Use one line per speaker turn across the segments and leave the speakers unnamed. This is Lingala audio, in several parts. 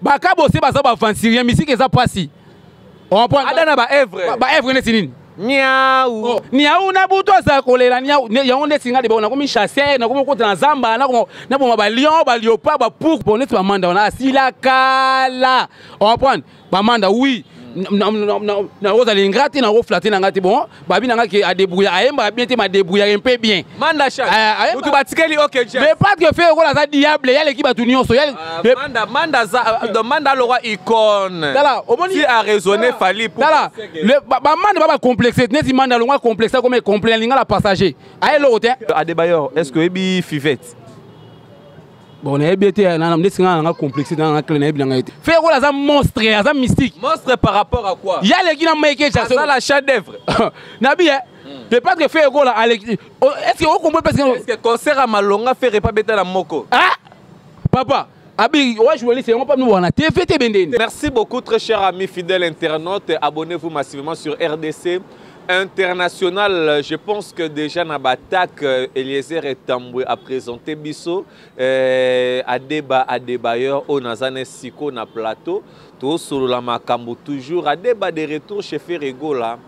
Ba Kabose baza ba fancy musique eza pasi. On prend
adana ba œuvre.
Ba œuvre ne sinini.
Niaou.
Niaou na buto za kolela niaou ya on singa de ba na komi chasser na komi kota na zamba na ko ba lion ba léopard ba pour pour net ba Manda on a asila kala. On prend ba Manda oui. Na oza l'ingrate na reflater na ngati bon babi na ngaki a débrouiller ayemba bien te ma débrouiller un peu bien
Manda Chante mutu batikeli OK je
mais pas que faire la za diable ya l'équipe batu nyonso ya
Manda le roi icône
dala omoni
si a raisonné Fally pour
dala le ba Manda ba complexé neti Manda lo complexe comme complet linga la passager ay l'autre
Adebayor est-ce que ebi fivette
bon on est bien na na complexité dans la clé na été faire quoi ça monstre ça mystique
monstre par rapport à quoi il
y a les qui na make
ça la chef d'œuvre
nabi de pas que faire quoi là est-ce que vous comprenez parce que
concert à Malonga faire pas bêter la moko
ah papa abi ouais je voulais c'est on pas nous on a TFT bendene. Merci
beaucoup très chers amis fidèles internautes, abonnez-vous massivement sur RDC International. Je pense que déjà Nabatak Eliezer et Tamboué a présenté Bisso Adebayor au Nazane Siko na plateau tout sur la Makambo toujours Adeba de retour chez Ferre Gola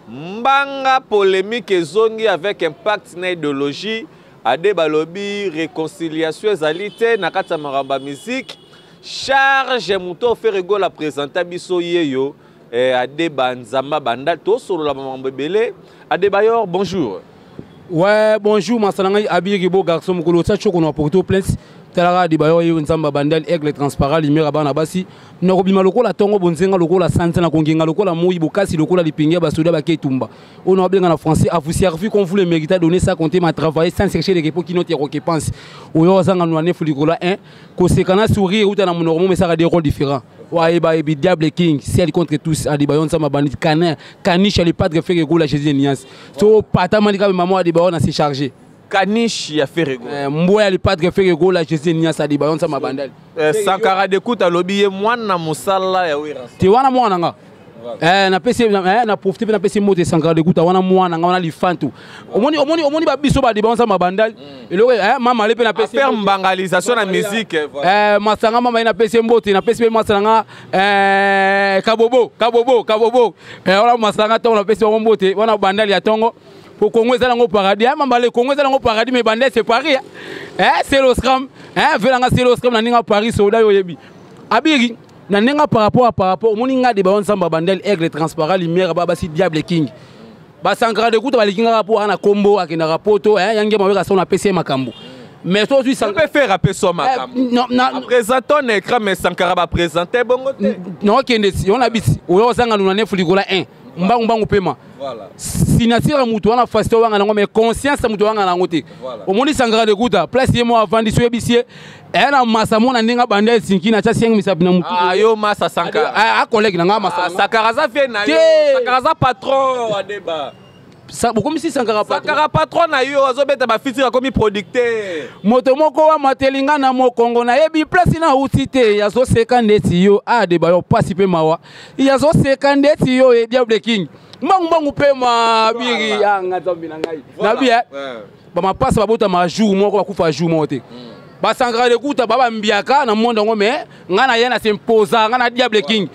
mbanga polémique et zongi avec impact na idéologie Adeba lobby réconciliation ezalité na kata maramba musique charge muto Ferre Gola présenta Bisso yeyo Adeba Nzamba Bandal to solo la maman bébé Adebayor bonjour.
Ouais bonjour masalanga abiri beau garçon mukolo ça choko na porto plainte Talara Adebayor yo Nzamba Bandal aigle transparent lumière bana basi noko bima lokola tongo bonzenga lokola santé na kongenga lokola moyi bokasi lokola lipingia basoda baketumba on a bien en français à vous servir comme vous le méritez donner ça compter ma travailler sans chercher les repos qui n'ont pas pense oyo zanga nwane fulikola 1 kosekana sourire ou na monormo mais ça a des rôles différents. Ouais, bah, Diable King, celle contre tous, Adebayor, ça m'a banni, Caniche, elle est pas de faire Gola, Jésus Nias. So, pata manika, maman Adebayor, n'a s'est chargé.
Caniche, il a fait Gola.
Moi, elle est pas de faire Gola, Jésus Nias, Adebayor, ça m'a bandel.
Sankara d'écoute à l'objet, moi, na musala, ya oui.
Tu vois, na moi, nanga. Na PC na profité na PC moto Sankara d'écoute wana mwana nga wana lifantu omoni ba biso ba Adebayor ça ma bandal elo mama lepe na PC
faire mbangalisation na musique
masanga mama na PC mbote na PC masanga kabobo wana masanga to na PC mbote wana bandal ya tongo pour Congo ezala ngo paradis mama le Congo ezala ngo paradis mais bandel c'est Paris c'est le scram velanga c'est le scram na ninga Paris soda yo yebi abiri na nenga par rapport moninga Adebayor Nzamba Bandal aigle transparent lumière baba si Diable King ba Sankara de kuta balikinga rapport na combo akina rapoto yange maweka sona PC makambo mais toi aussi
Sankara peut faire rappeler son makambo non présentant un écran mais Sankara va présenter bongo
non kende si on habite oyo zanga nuna ne fulikola 1 mbangu pema voilà sinatira mutu wana faste wanga nango mais conscience mutu wanga nango te omoni Sankara de kuta place yemo avant diso yebisie na masa mona ndinga bandel sinki na cha 5 misabi na mutu
yo masa Sankara
a collègue na masa
Sankara za fait na yo Sankara za patron Adeba
ça beaucoup si Sankara
patron na yo azobeta ba fitira comme producteur
moto moko wa matelinga na mokongo na yebi place na utite ya zo sekandeti yo Adebayor pasi pe mawa ya zo sekandeti yo e Diable King mbangu pe ma biri anga zombi na ngai na bia ba mapasa babota ma jour moko bakufa jour mote ba Sankara de kuta baba mbiaka na monde ngo mais ngana yena s'imposa ngana Diable King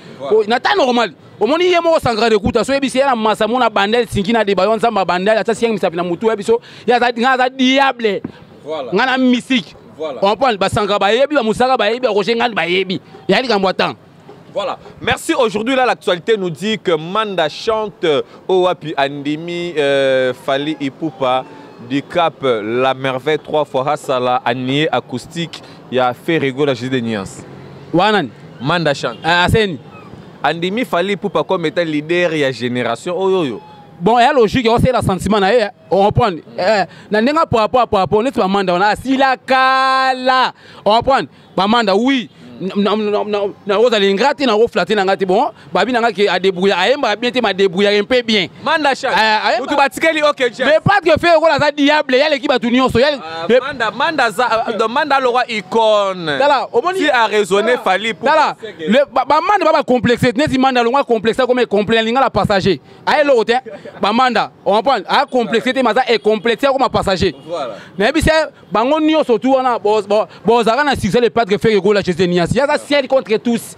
na ta normal omoni yemo Sankara de kuta so ebisi na masa mona bandel sinki na Adebayor Nzamba Bandal ata 5 misapi na mutu ebiso ya za Diable voilà ngana musique voilà on parle ba Sankara ba yebi ba musaka ba yebi roger ngani ba yebi ya likambo atan.
Voilà. Merci. Aujourd'hui, là, l'actualité nous dit que Manda chante au Wapi Andimi Fally Ipupa du Cap La Merveille 3 fois Hassala Anier acoustique. Il y a Ferre Gola Jésus de Nias.
Wanan.
Manda chante.
Aseni.
Andimi Fally Ipupa comme étant leader de la génération. Oh yo yo.
Bon, il y a logique, c'est le sentiment. On reprend. N'a pas par rapport, on est Manda, on a si la kala. On reprend. Manda, oui. Na oza l'ingrate na reflater na ngati bon babi na ngaki a débrouiller ayemba bien te ma débrouiller un peu bien
Manda Chante mutu batikeli OK je
mais pas que faire la za diable ya l'équipe batu nyonso ya
Manda le roi icône
dala omoni
si a raisonné Fally pour
dala le ba Manda ba complexé neti Manda longa complexe comme complet linga la passager ay l'autre ba Manda on prend a complexé te maza est complexé comme passager voilà mais bi c'est bango nyonso tout wana bo zaka na succès le pas que faire Gola Jésus alliance. Il y a ça ciel contre tous.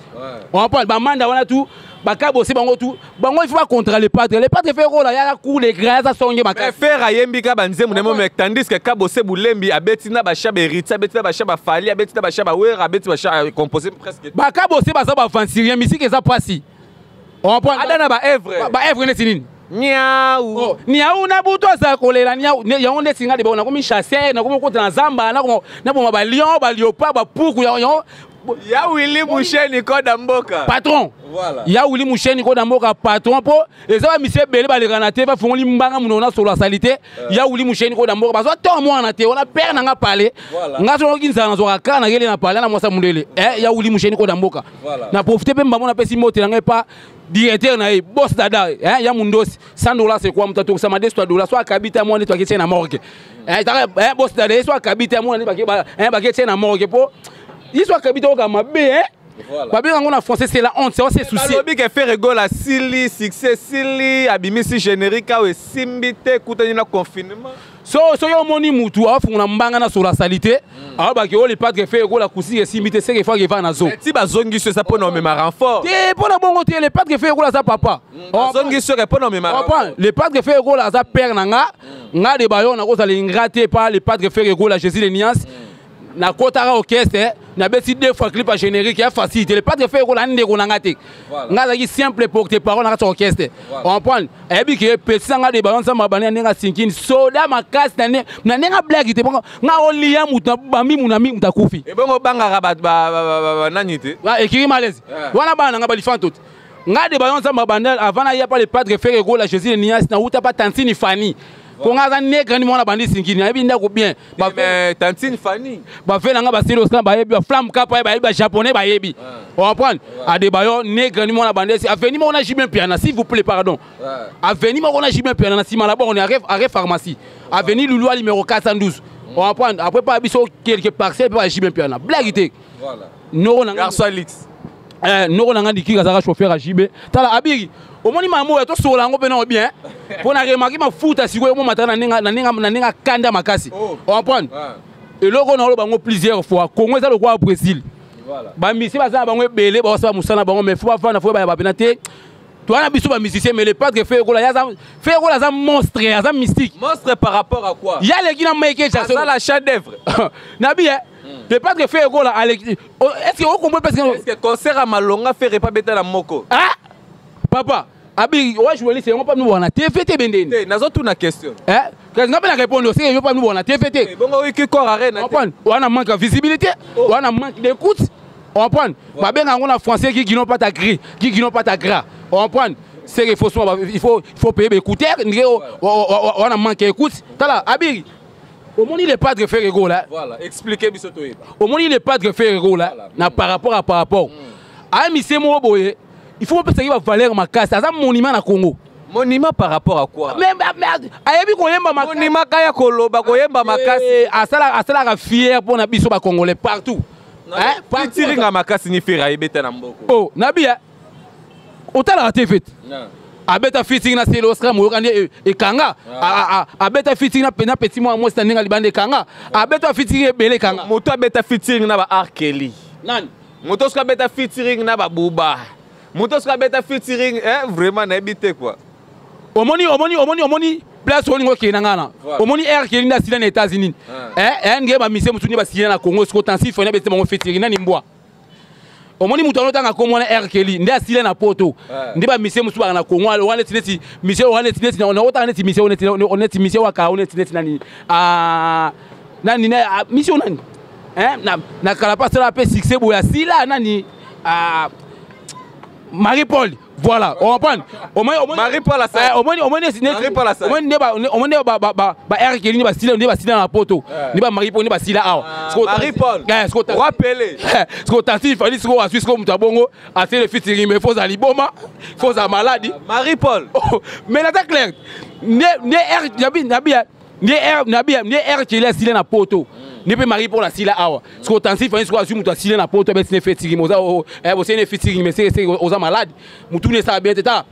On parle ba Manda wana tout, ba Kabose bango tout. Bango il faut pas contrôler les padres. Les padres Ferre là, il y a coup les grands ça songe makasi.
Ferre ayembi ka banze munemo mais tandis que Kabose bulembi abetina ba shaba Eritza, abetina ba shaba Fally, abetina ba shaba Wera, abetina ba shaba composé presque.
Ba Kabose ba ça ba fancy, musique ça passi. On parle
adana ba œuvre.
Ba œuvre netinini.
Niaou.
Niaou na buto za kolela niaou ya on netinga de bona comme chasser na comme contre na zamba na comme ba lion ba léopard ba pouku
ya Willy Moucheni koda mboka
patron
voilà
ya Willy Moucheni koda mboka patron po eza ba monsieur belé ba le ranate ba fongoli mbanga munona sur la salité ya Willy Moucheni koda mboka ba so to mo na te on a père na nga parler nga so kinza na zo ka na gele na parler na mosa mundele ya Willy Moucheni koda mboka na profiter pe mbamo na pesi mote na pas directeur na boss dada ya mundosi $100 c'est quoi mutato ça m'a $2 soit kabita mo ni to kitchen na morgue boss dada soit kabita mo ni ba kitchen na morgue po il soit kabita ka mabe babi yango na français c'est la honte c'est souci
lobi que Ferre Gola sili succès sili abimisi générique ou simbite kutani na confinement
so yo moni mutu afunguna mbanga na sur la salité alors ba ke o le padre Ferre Gola kusi simbite c'est que faut que va na zo
ti bazongi so ça pour nommer ma renfort
te pour na bongo te le padre Ferre Gola ça papa
bazongi so pour nommer ma renfort
le padre Ferre Gola ça père na nga de bayo na ko ça l'ingraté par le padre Ferre Gola Jésus de Nias na kotara orchestre na besi deux fois clip à générique ya facilité le padre Ferre Gola ndeko na ngate nga za simple porte parole na orchestre on prend et bi ke pesa nga de bayon sa mabane nga sinkini soda makas na nga blague te nga olia mutu bambi munami mutakufi
e bongo banga ba nani te
wa ekiri malaise wana bana nga balifan tout nga de bayon sa mabane avant na ya pas le padre Ferre Gola Jésus de Nias na uta pas tantini Fally konga za nègre ni mona bandi sinkini na bi ndako bien
ba tantine Fally
ba fait nanga ba style oscan ba yebi ba flamme kapa ba japonais ba yebi on comprend a de bayo nègre ni mona bandi si avenir on a jamais piano s'il vous plaît pardon avenir on a jamais piano si malaba on est à pharmacie avenir Loulou numéro 412 on comprend après pas biso quelque parcelle pas jamais piano blague
voilà
no nanga
garçon Alix
no nanga dikika za chauffeur a jibe tala abiri omoni mamu to sola ngo pena bien pona remarquer mafuta siko mo matana na ninga kanda makasi on comprend et loko na lo bango plusieurs fois Congo za lo kwa Brésil voilà ba misi ba za bango belé ba sa musana bango mais faut pas faut ba penate toi na biso ba musicien mais le padre Ferre Gola ya Ferre Gola za monstre ya za mystique
monstre par rapport à quoi
ya le gina maike cha
ça la chef d'œuvre
na bien le padre Ferre Gola est-ce que on comprend parce que
concert à Malonga Ferre pas beta la moko
ah papa abi ouais jouer c'est on pas nous bona TFT bendeni
nazo tout na question
qu'est-ce qu'on peut répondre c'est yo pas nous bona TFT
bongo wiki corps arena
on prend on a manque de visibilité on a manque d'écoute on prend ba benga ngona français qui n'ont pas ta gris qui n'ont pas ta gras on prend c'est il faut payer écouteur on a manque d'écoute tala abi au moni le padre Ferre Gola
voilà expliquez biso to yeba
au moni le padre Ferre Gola na par rapport à monsieur mo boye il faut pas que ça va valer ma casse ça monument na Congo
monument par rapport à quoi
mais ayebi ko yemba ma
monument kaya koloba ko yemba makasi
asala ka fier pour na biso ba congolais partout
hein tiringa makasi ni Ferre ayebeta na mboko
oh nabia otala la TV abeta fitting na selo Oscar mo kande e kanga abeta fitting na pena petit mo mo standing libande kanga abeta fitting e bele kanga
moto abeta fitting na ba Arkeli
nani
moto ska beta fitting na ba Buba moto ska beta featuring vraiment na habité quoi omoni place on ngoke na ngana omoni air qui na sila na États-Unis nge ba mise mutu ni ba sila na Congo sko tansi fo na bete mo featuring na nimboa omoni mutu anotanga ko mona air keli nde asila na poto ndi ba mise mutu ba na Congo wana tineti mise wana tineti na otanga neti mise oneti mise wa ka oneti tineti nani nani na mise onani na kala pas la pe succès boya sila nani Marie-Paul, voilà, on comprend. Marie-Paul a ça.
Au moins, air qui ba style na poto. Ni ba Marie-Paul ni ba style a.
Marie-Paul. Rappelez.
Ce qu'on t'a dit, il fallait ce Suisse comme mutabongo, a fait le featuring mais faut za liboma, faut za maladie.
Marie-Paul.
Mais là c'est clair. Ne air qui est style na poto. Ne peut marier pour la sila awa. Ce qu'on t'en dit, il faut assumer que tu as na poto, mais c'est featuring. Vous avez featuring, mais c'est aux malades. Moutou ne savent bien tata.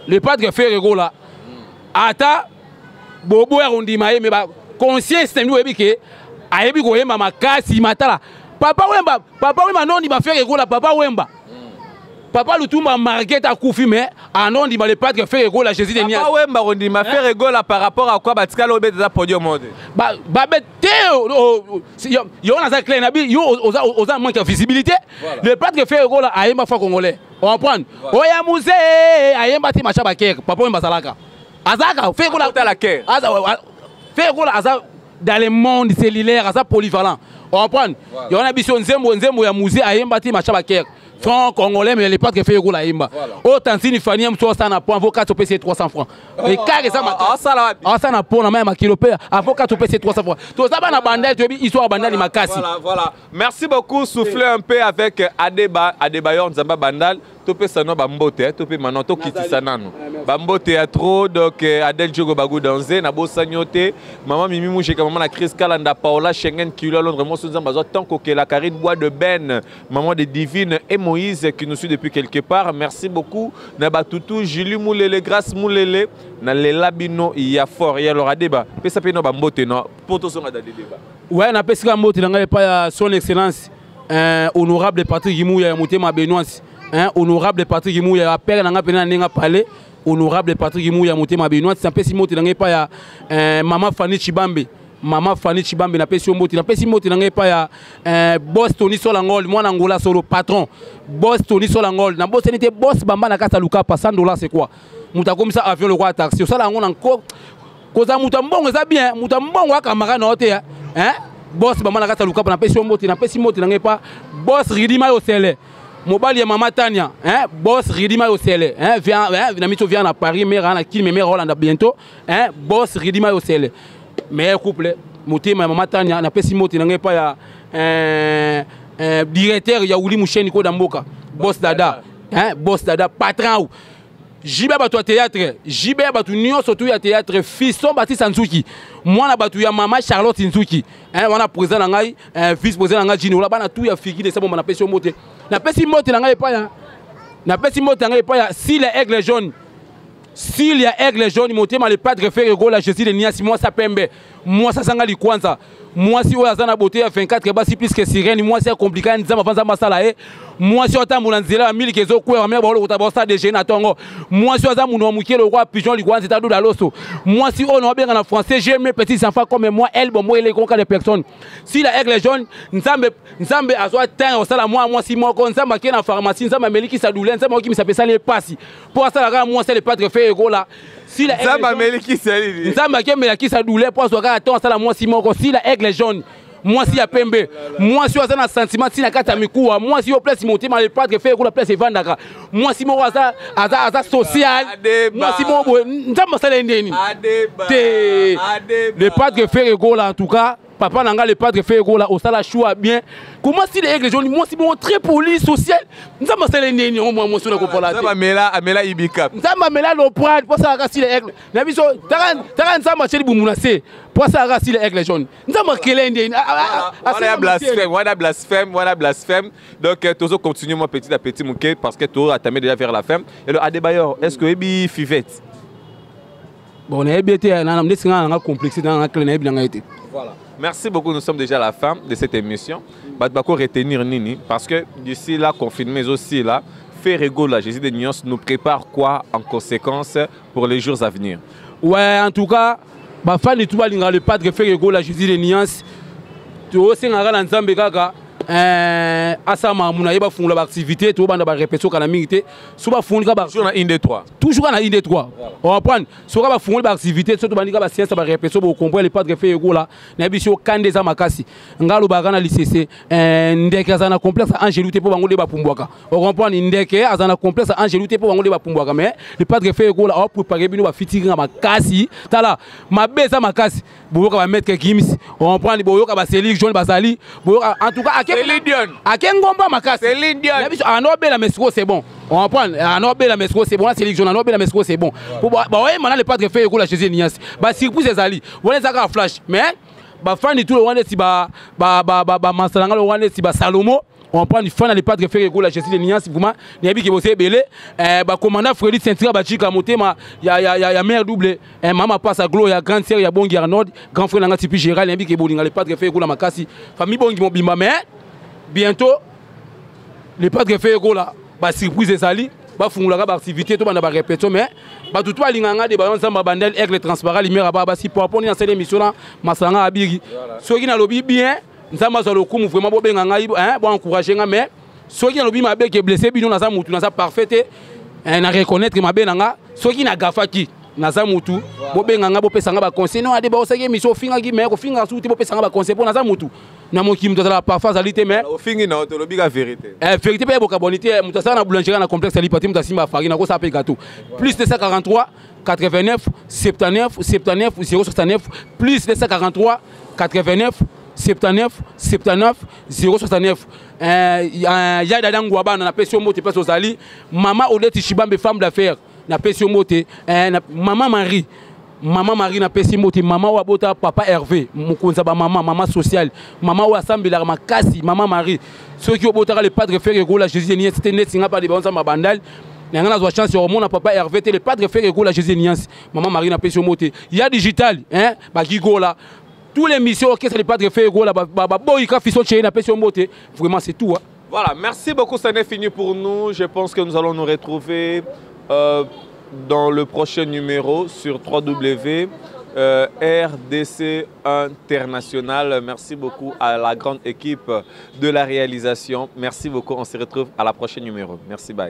Le padre Ferre Gola. Ata bobo erundi maye mais ba conscience nous ebike ayebi ko yema makasi matala Papa Wemba non, il va faire Gola, Papa Wemba. Papa Lutumba marqué ta koufi, mais non, il va le pas faire Gola, Jésus de Nias.
Papa Wemba, on dit, m'a fait Gola par rapport à quoi Batika l'obé de la podium monde.
Yo on a ça clair, yo osa manque de visibilité. Le pas de faire Gola à Yemba congolais. On comprend. Oya musée, à Yemba ti macha baker, Papa Wemba salaka. Azaka, fait Gola
à la caire.
Fait Gola dans le monde cellulaire, Aza polyvalent. On comprend. Yo on a biso nzembo ya musée à Yemba ti macha baker. Franc congolais, mais les pas que fait Gola à Yemba. Autant si ni Fanny M3 ça n'a point avocat au PC 300 francs. Et car ça m'a ça n'a pas même kilo pair avocat au PC 300 francs. Tout ça na bandel tu histoire bandel makasi.
Voilà. Merci beaucoup. Soufflez un peu avec Adebayor Nzamba Bandal. Topé Sano Bambote, Topé Manon, Tokiti Sanano. Bambote a trop, donc Adel Djogo Bagou Danze, Nabo Sagnote, Maman Mimi Mouché, Maman la Chris Kalanda, Paola Schengen, Kilo, Londres, Monson Zambazo, Tanko, la Karine Bois de Ben, Maman de Divine et Moïse qui nous suit depuis quelque part. Merci beaucoup. Nabatoutou, Julie Moulele, Grâce Moulele, Nalela Bino, il y a fort, il y a leur débat. Pesa Peno Bambote, non, pour tout son débat.
Ouais, na Pesa Bambote, n'a pas son excellence, honorable Patrick Gimou, il y a monté ma Benoît. Honorable Patrick Gimou, il y a appel à n'a parlé. Honorable Patrick Gimou, il y a monté ma Benoît. C'est un peu si mot, il n'y a pas Maman Fanny Chibambe. Maman Fanny Chibambe n'a pas si mot, il n'y a pas si mot, il n'y a pas Boss Tony Solangol, moi Angola solo patron. Boss Tony Solangol. Na boss n'était boss Bamba na kasa Luka pas $100 c'est quoi? Mouta comme ça avion le roi taxi. Ça là on encore. Koza mouta mbongo ça bien, mouta mbongo wa kamara na hote hein. Boss Bamba na kasa Luka na pas si mot, il n'a pas si mot, il n'y a pas boss Ridima au Sele. Mobali ya Mama Tania, boss Ridima Osele, vient à Paris, mais à qui me Hollande bientôt, boss Ridima Osele. Meilleur couple, monté ma Mama Tania, n'a pas si moti n'a pas ya directeur ya Ouli Moucheni ko Damboka, boss Dada, boss Dada patron. Jibe batu théâtre, jibe batu nyo surtout ya théâtre Fiston Baptiste Nzuki. Moi na batu ya Mama Charlotte Nzuki. On a président ngai, vice président ngai Jino là bana tout ya figi de ça bon na pesi moté. Na pesi moté ngai pa ya. Na pesi moté ngai pa ya si les aigles jaunes. S'il y a aigle jaune, monté mal le padre Ferre Gola, je suis de Nias, moi ça pembe. Moi ça sangali kwanza. Moi si Oazana beauté à 24 basi plus que sirène, moi c'est compliqué nzama vanza masala e. Moi si ota mulanzela 1000 kezo kwa mea bolo utabosa de jeune atongo. Moi si Oazana muno mukie le roi pigeon ligwanza tadu da loso. Moi si on bien en français, j'aime mes petits enfants comme moi, elle bon moi les conca de personnes. Si la aigle jaune, nzambe azwa temps au sala moi si moi kon nzamba ki na pharmacie, nzamba meliki sa douleur, nzamba ki mi s'appelle ça les passi. Pour ça la moi c'est le padre Ferre Gola. Si la
nzamba meliki sali.
Nzamba ki meliki sa douleur pour ça attends ça la moi si moi si la aigle jaune. Moi si ya pembe, moi si oza na sentiment si na kata mikuwa, moi si au place monter mal le padre Ferre Gola place evandaka. Moi si moi aza social, moi si moi nzamba sala ndeni. Le padre Ferre Gola en tout cas, papa nanga le padre Ferre Gola au sala choix bien. Comment si les aigles jaunes, moi si bon très poli social, nzamba sala ndeni au moi sur la copola.
Nzamba mela ibika.
Nzamba mela lo pride pour ça si les aigles. Na biso taran nzamba cheli bumunase. Pour ça si les aigles jaunes. Nzamba kele ndeni.
Voilà blasphème. Donc, toujours continue moi petit à petit, Mouké, parce que tout a tamé déjà vers la fin. Et le Adebayor, est-ce que Ebi Fivette?
Bon, on a été un complexité dans la clé.
Voilà. Merci beaucoup, nous sommes déjà à la fin de cette émission. Badbako retenir Nini, parce que d'ici là, confinement, mais aussi là, Ferre Gola, Jésus de Nuance, nous prépare quoi en conséquence pour les jours à venir?
Ouais, en tout cas, Fally tout le padre Ferre Gola, Jésus de Nuance. Tu as aussi un Nzambe Gaga, Asama Mouna, il va faire l'activité, tu vas faire la répétition à la minute, tu vas faire
toujours dans une des trois.
Toujours dans une des trois. On va prendre, tu vas faire l'activité, tu vas faire la science, la répétition pour comprendre le padre Ferre Gola, n'habitude Kande Zamakasi, Ngalo Bagana l'ICC, Ndeke Azana complexe Angelouté pour Bangole Bapumboaka. On comprend Ndeke Azana complexe Angelouté pour Bangole Bapumboaka, mais le padre Ferre Gola a préparé bien va fitiger Makasi, tala, ma beza Makasi, Boyoka va mettre Gims, on prend les Boyoka va Céline John Bazali, en tout cas à Kengomba Makasi.
C'est l'Indian.
À Nobel la Mesco c'est bon. On prend à Nobel la Mesco c'est bon, c'est l'élection à Nobel la Mesco c'est bon. Bah ouais, maintenant le padre Ferre Gola Jésus Nias. Bah surtout ses alliés. Voilà ça flash. Mais bah Fally tout le monde si bah Mansalanga le monde si bah Salomo. On prend du fan à l'épadre Ferre Gola Jésus Nias vraiment. Niabi qui bossé belé. Bah commandant Freddy Central bah chika monté ma ya mère double. Maman passe à Glo ya grande sœur ya Bongi Arnold, grand frère nanga tipi Gérald Niabi qui bolinga l'épadre Ferre Gola Makasi. Famille Bongi mon bimba mais bientôt le padre Ferre Gola ba surprise ezali ba fungula ba activité to bana ba répétition mais ba tout toi linganga de ba ensemble bandel aigle transparent lumière ba si pour apporter dans cette émission là masanga abiri soki na lobi bien nzamba zo lokumu vraiment bo benga ngai hein bo encourager nga mais soki na lobi mabe ke blessé bino na za mutu na za parfait na reconnaître mabe nanga soki na gafaki naza mutu bo benga nga bo pesanga ba conseil non ade ba osaki émission finga gi mais ko finga souti bo pesanga ba conseil pour naza mutu na moki mutu la parfoisalité mais
au fingi na to lobi ka vérité
vérité pe boka bonité mutu sa na boulangerie na complexe alipati mutu simba farine ko sa pe gâteau plus de 143 89 79 79 069 plus de 143 89 79 79 069 ya dada ngwa na pesi moto pesi ozali mama Odette Chibambe femme d'affaires na pesi moto maman Marie na pesi moto mama wa bota papa Hervé mukunza ba mama sociale mama wa sambela makasi mama Marie ceux qui obota le padre Ferre Gola Jésus ni c'était net singa pas de bonza mabandal na ngana zo chance au monde papa Hervé le padre Ferre Gola Jésus ni maman Marie na pesi moto il y a digital hein ba Gola tous les missions que le padre Ferre Gola boy ka fiso chez na pesi moto vraiment c'est tout hein.
Voilà, merci beaucoup, ça n'est fini pour nous. Je pense que nous allons nous retrouver dans le prochain numéro sur www RDC International. Merci beaucoup à la grande équipe de la réalisation. Merci beaucoup, on se retrouve à la prochaine numéro. Merci, bye.